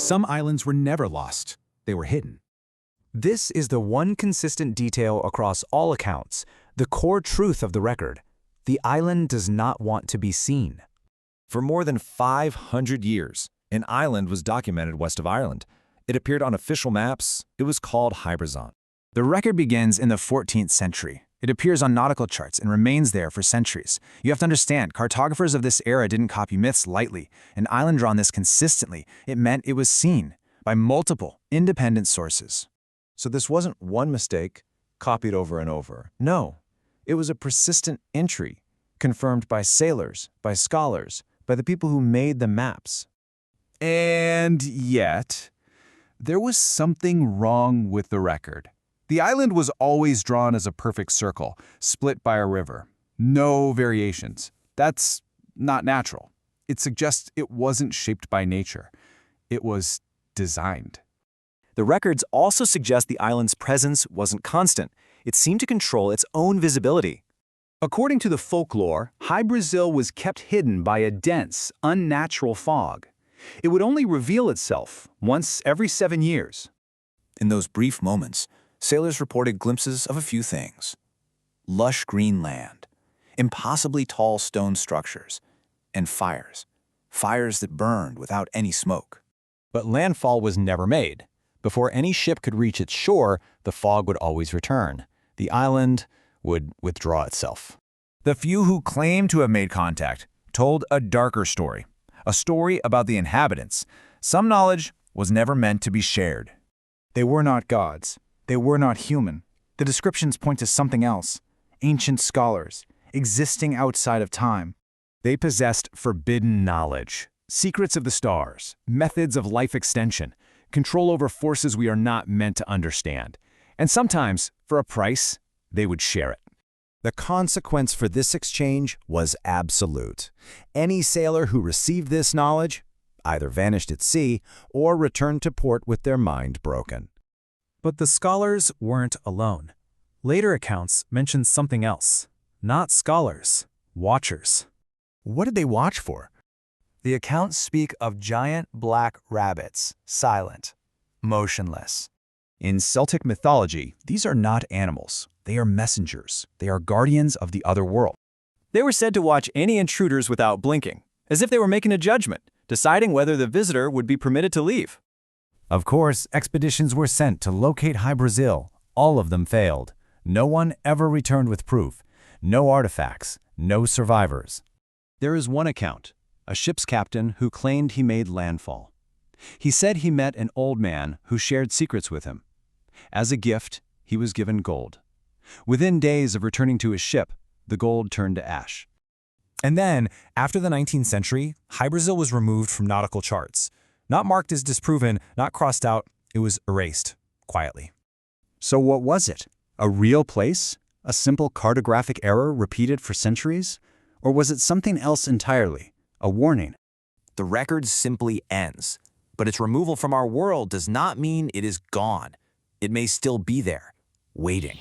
Some islands were never lost. They were hidden. This is the one consistent detail across all accounts, the core truth of the record. The island does not want to be seen. For more than 500 years, an island was documented west of Ireland. It appeared on official maps. It was called Hybrizon. The record begins in the 14th century. It appears on nautical charts and remains there for centuries. You have to understand, cartographers of this era didn't copy myths lightly. An island drawn this consistently, it meant it was seen by multiple, independent sources. So this wasn't one mistake, copied over and over. No, it was a persistent entry, confirmed by sailors, by scholars, by the people who made the maps. And yet, there was something wrong with the record. The island was always drawn as a perfect circle, split by a river. No variations. That's not natural. It suggests it wasn't shaped by nature. It was designed. The records also suggest the island's presence wasn't constant. It seemed to control its own visibility. According to the folklore, Hybrizil was kept hidden by a dense, unnatural fog. It would only reveal itself once every 7 years. In those brief moments, sailors reported glimpses of a few things: lush green land, impossibly tall stone structures, and fires that burned without any smoke. But landfall was never made. Before any ship could reach its shore, the fog would always return. The island would withdraw itself. The few who claimed to have made contact told a darker story, a story about the inhabitants. Some knowledge was never meant to be shared. They were not gods. They were not human. The descriptions point to something else. Ancient scholars, existing outside of time. They possessed forbidden knowledge, secrets of the stars, methods of life extension, control over forces we are not meant to understand. And sometimes, for a price, they would share it. The consequence for this exchange was absolute. Any sailor who received this knowledge either vanished at sea or returned to port with their mind broken. But the scholars weren't alone. Later accounts mention something else. Not scholars, watchers. What did they watch for? The accounts speak of giant black rabbits, silent, motionless. In Celtic mythology, these are not animals. They are messengers. They are guardians of the other world. They were said to watch any intruders without blinking, as if they were making a judgment, deciding whether the visitor would be permitted to leave. Of course, expeditions were sent to locate Hybrizil. All of them failed. No one ever returned with proof. No artifacts, no survivors. There is one account, a ship's captain who claimed he made landfall. He said he met an old man who shared secrets with him. As a gift, he was given gold. Within days of returning to his ship, the gold turned to ash. And then, after the 19th century, Hybrizil was removed from nautical charts. Not marked as disproven, not crossed out, it was erased, quietly. So what was it? A real place? A simple cartographic error repeated for centuries? Or was it something else entirely? A warning? The record simply ends, but its removal from our world does not mean it is gone. It may still be there, waiting.